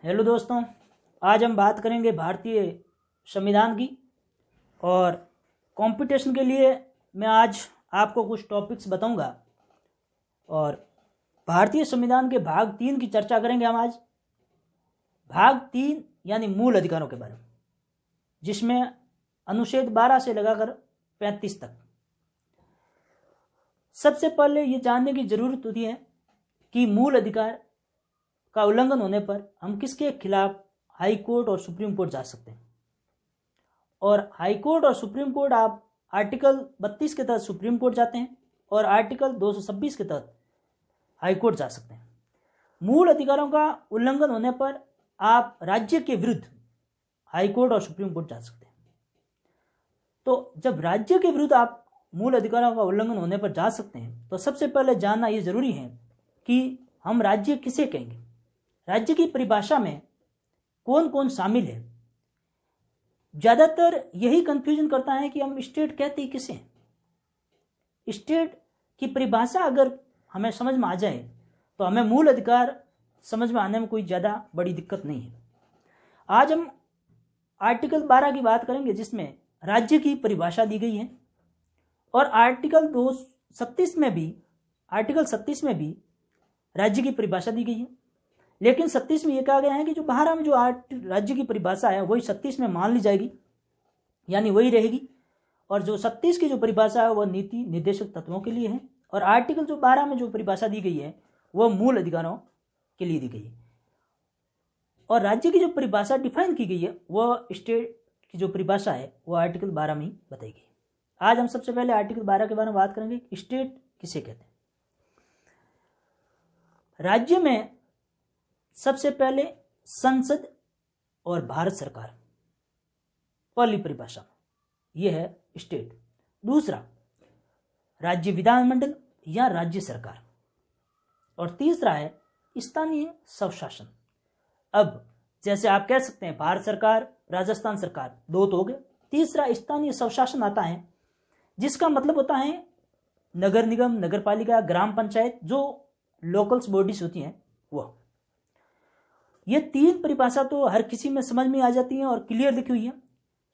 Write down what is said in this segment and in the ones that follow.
Hello दोस्तों, आज हम बात करेंगे भारतीय संविधान की। और कंपटीशन के लिए मैं आज आपको कुछ टॉपिक्स बताऊंगा और भारतीय संविधान के भाग 3 की चर्चा करेंगे हम आज। भाग 3 यानी मूल अधिकारों के बारे में, जिसमें अनुच्छेद 12 से लगाकर 35 तक। सबसे पहले ये जानने की जरूरत होती है कि मूल अधिकार का उल्लंघन होने पर हम किसके खिलाफ हाई कोर्ट और सुप्रीम कोर्ट जा सकते हैं। और हाई कोर्ट और सुप्रीम कोर्ट आप आर्टिकल 32 के तहत सुप्रीम कोर्ट जाते हैं और आर्टिकल 226 के तहत हाई कोर्ट जा सकते हैं। मूल अधिकारों का उल्लंघन होने पर आप राज्य के विरुद्ध हाई कोर्ट और सुप्रीम कोर्ट जा सकते हैं। तो जब राज्य के विरुद्ध आप मूल अधिकारों का उल्लंघन होने पर जा सकते हैं, तो सबसे पहले जानना यह जरूरी है कि हम राज्य किसे कहेंगे। राज्य की परिभाषा में कौन कौन शामिल है। ज्यादातर यही कंफ्यूजन करता है कि हम स्टेट कहते ही किसे हैं। स्टेट की परिभाषा अगर हमें समझ में आ जाए तो हमें मूल अधिकार समझ में आने में कोई ज्यादा बड़ी दिक्कत नहीं है। आज हम आर्टिकल 12 की बात करेंगे, जिसमें राज्य की परिभाषा दी गई है। और आर्टिकल 36 में भी राज्य की परिभाषा दी गई है। लेकिन 36 में यह कहा गया है कि जो 12 में जो राज्य की परिभाषा है वही 36 में मान ली जाएगी, यानी वही रहेगी। और जो 36 की जो परिभाषा है वह नीति निर्देशक तत्वों के लिए है। और आर्टिकल जो 12 में जो परिभाषा दी गई है वह मूल अधिकारों के लिए दी गई है। और राज्य की जो परिभाषा डिफाइन की गई है वह स्टेट की जो परिभाषा है वह आर्टिकल 12 में ही बताई गई। आज हम सबसे पहले आर्टिकल 12 के बारे में बात करेंगे। स्टेट किसे कहते हैं। राज्य में सबसे पहले संसद और भारत सरकार, पहली परिभाषा यह है स्टेट। दूसरा, राज्य विधानमंडल या राज्य सरकार। और तीसरा है स्थानीय स्वशासन। अब जैसे आप कह सकते हैं भारत सरकार, राजस्थान सरकार, दो तो हो गए। तीसरा स्थानीय स्वशासन आता है, जिसका मतलब होता है नगर निगम, नगर पालिका, ग्राम पंचायत, जो लोकल्स बॉडीज होती हैं वह। ये तीन परिभाषा तो हर किसी में समझ में आ जाती है और क्लियर लिखी हुई है।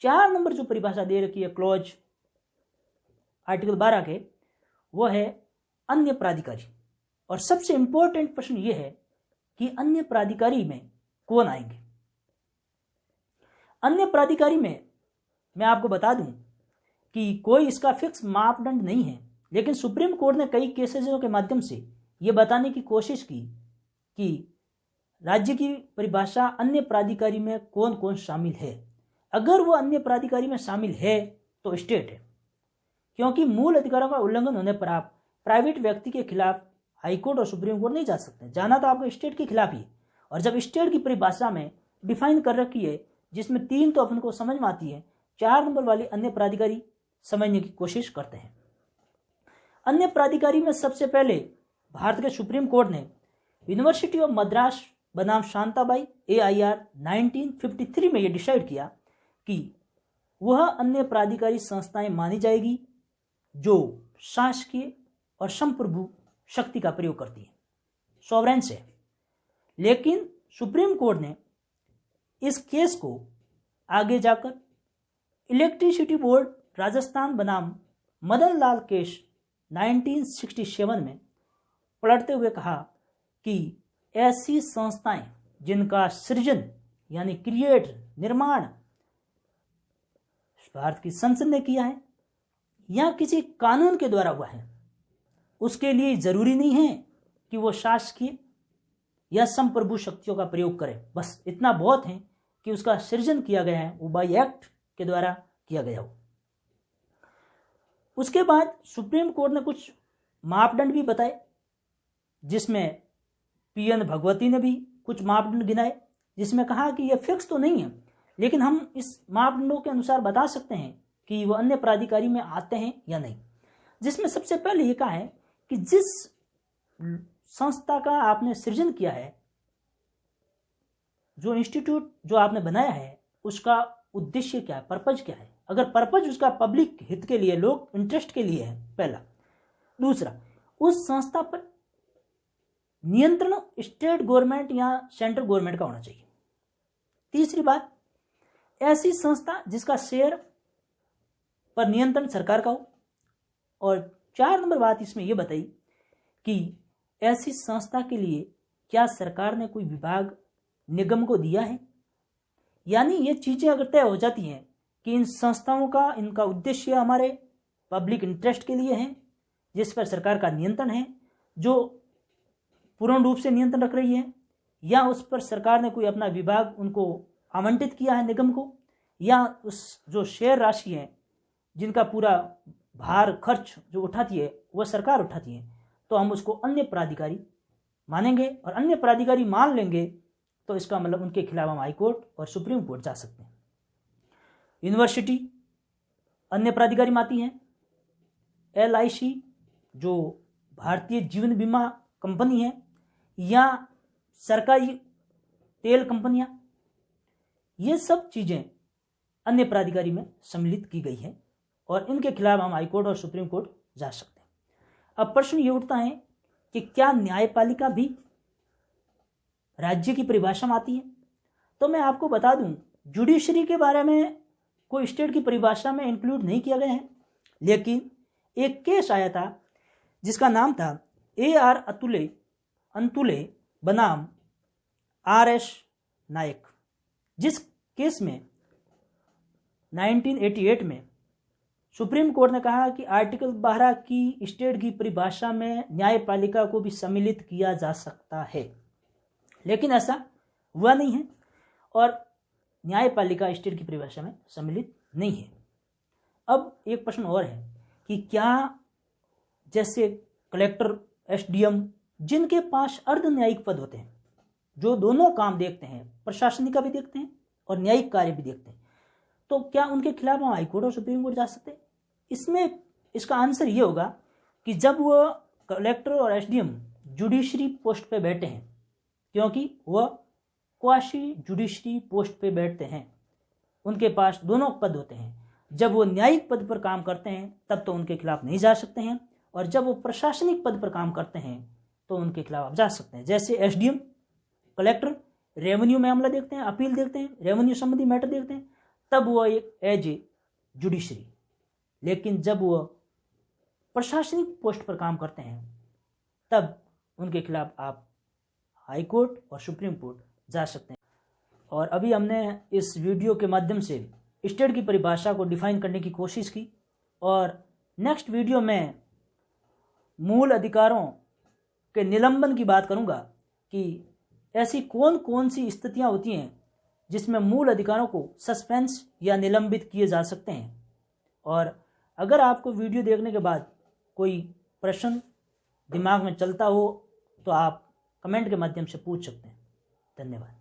4 नंबर जो परिभाषा दे रखी है क्लॉज आर्टिकल 12 के, वो है अन्य प्राधिकारी। और सबसे इंपॉर्टेंट प्रश्न यह है कि अन्य प्राधिकारी में कौन आएंगे। अन्य प्राधिकारी में मैं आपको बता दूं कि कोई इसका फिक्स मापदंड नहीं है, लेकिन सुप्रीम कोर्ट ने कई केसेसों के माध्यम से यह बताने की कोशिश की कि राज्य की परिभाषा अन्य प्राधिकारी में कौन कौन शामिल है। अगर वो अन्य प्राधिकारी में शामिल है तो स्टेट है, क्योंकि मूल अधिकारों का उल्लंघन होने पर आप प्राइवेट व्यक्ति के खिलाफ हाईकोर्ट और सुप्रीम कोर्ट नहीं जा सकते। जाना तो आपको स्टेट के खिलाफ ही। और जब स्टेट की परिभाषा में डिफाइन कर रखी है, जिसमें 3 तो अपन को समझ में आती है, 4 नंबर वाली अन्य प्राधिकारी समझने की कोशिश करते हैं। अन्य प्राधिकारी में सबसे पहले भारत के सुप्रीम कोर्ट ने यूनिवर्सिटी ऑफ मद्रास बनाम शांताबाई AIR 1953 में यह डिसाइड किया कि वह अन्य प्राधिकारी संस्थाएं मानी जाएगी जो शासकीय और संप्रभु शक्ति का प्रयोग करती है, सॉवरेन से। लेकिन सुप्रीम कोर्ट ने इस केस को आगे जाकर इलेक्ट्रिसिटी बोर्ड राजस्थान बनाम मदन लाल केस 1967 में पलटते हुए कहा कि ऐसी संस्थाएं जिनका सृजन यानी क्रिएट, निर्माण भारत की संसद ने किया है या किसी कानून के द्वारा हुआ है, उसके लिए जरूरी नहीं है कि वो शासकीय या संप्रभु शक्तियों का प्रयोग करे। बस इतना बहुत है कि उसका सृजन किया गया है वो बाय एक्ट के द्वारा किया गया हो। उसके बाद सुप्रीम कोर्ट ने कुछ मापदंड भी बताए, जिसमें PN भगवती ने भी कुछ मापदंड गिनाए, जिसमें कहा कि यह फिक्स तो नहीं है, लेकिन हम इस मापदंडों के अनुसार बता सकते हैं कि वह अन्य प्राधिकारी में आते हैं या नहीं। जिसमें सबसे पहले यह कहा है कि जिस संस्था का आपने सृजन किया है, जो इंस्टीट्यूट जो आपने बनाया है, उसका उद्देश्य क्या है, पर्पज क्या है। अगर पर्पज उसका पब्लिक हित के लिए, लोग इंटरेस्ट के लिए है, पहला। दूसरा, उस संस्था पर नियंत्रण स्टेट गवर्नमेंट या सेंट्रल गवर्नमेंट का होना चाहिए। तीसरी बात, ऐसी संस्था जिसका शेयर पर नियंत्रण सरकार का हो। और 4 नंबर बात इसमें यह बताई कि ऐसी संस्था के लिए क्या सरकार ने कोई विभाग निगम को दिया है। यानी ये चीज़ें अगर तय हो जाती हैं कि इन संस्थाओं का इनका उद्देश्य हमारे पब्लिक इंटरेस्ट के लिए है, जिस पर सरकार का नियंत्रण है, जो पूर्ण रूप से नियंत्रण रख रही है, या उस पर सरकार ने कोई अपना विभाग उनको आवंटित किया है निगम को, या उस जो शेयर राशि है जिनका पूरा भार खर्च जो उठाती है वह सरकार उठाती है, तो हम उसको अन्य प्राधिकारी मानेंगे। और अन्य प्राधिकारी मान लेंगे तो इसका मतलब उनके खिलाफ हम हाई कोर्ट और सुप्रीम कोर्ट जा सकते हैं। यूनिवर्सिटी अन्य प्राधिकारी मानती हैं। LIC जो भारतीय जीवन बीमा कंपनी है, या सरकारी तेल कंपनियां, ये सब चीज़ें अन्य प्राधिकारी में सम्मिलित की गई है और इनके खिलाफ हम हाईकोर्ट और सुप्रीम कोर्ट जा सकते हैं। अब प्रश्न ये उठता है कि क्या न्यायपालिका भी राज्य की परिभाषा में आती है। तो मैं आपको बता दूं, जुडिशरी के बारे में कोई स्टेट की परिभाषा में इंक्लूड नहीं किया गया है, लेकिन एक केस आया था जिसका नाम था AR अंतुले बनाम RS नायक, जिस केस में 1988 में सुप्रीम कोर्ट ने कहा कि आर्टिकल 12 की स्टेट की परिभाषा में न्यायपालिका को भी सम्मिलित किया जा सकता है, लेकिन ऐसा हुआ नहीं है और न्यायपालिका स्टेट की परिभाषा में सम्मिलित नहीं है। अब एक प्रश्न और है कि क्या जैसे कलेक्टर, SDM, जिनके पास अर्ध न्यायिक पद होते हैं, जो दोनों काम देखते हैं, प्रशासनिक का भी देखते हैं और न्यायिक कार्य भी देखते हैं, तो क्या उनके खिलाफ हम हाईकोर्ट और सुप्रीम कोर्ट जा सकते हैं? इसमें इसका आंसर ये होगा कि जब वह कलेक्टर और SDM जुडिशरी पोस्ट पे बैठे हैं, क्योंकि वह क्वासी जुडिशरी पोस्ट पे बैठते हैं, उनके पास दोनों पद होते हैं। जब वो न्यायिक पद पर काम करते हैं तब तो उनके खिलाफ नहीं जा सकते हैं, और जब वो प्रशासनिक पद पर काम करते हैं तो उनके खिलाफ आप जा सकते हैं। जैसे SDM, कलेक्टर रेवेन्यू मामला देखते हैं, अपील देखते हैं, रेवेन्यू संबंधी मैटर देखते हैं, तब वो एक एज ए जुडिशरी। लेकिन जब वो प्रशासनिक पोस्ट पर काम करते हैं तब उनके खिलाफ आप हाई कोर्ट और सुप्रीम कोर्ट जा सकते हैं। और अभी हमने इस वीडियो के माध्यम से स्टेट की परिभाषा को डिफाइन करने की कोशिश की, और नेक्स्ट वीडियो में मूल अधिकारों के निलंबन की बात करूंगा कि ऐसी कौन कौन सी स्थितियां होती हैं जिसमें मूल अधिकारों को सस्पेंस या निलंबित किए जा सकते हैं। और अगर आपको वीडियो देखने के बाद कोई प्रश्न दिमाग में चलता हो तो आप कमेंट के माध्यम से पूछ सकते हैं। धन्यवाद।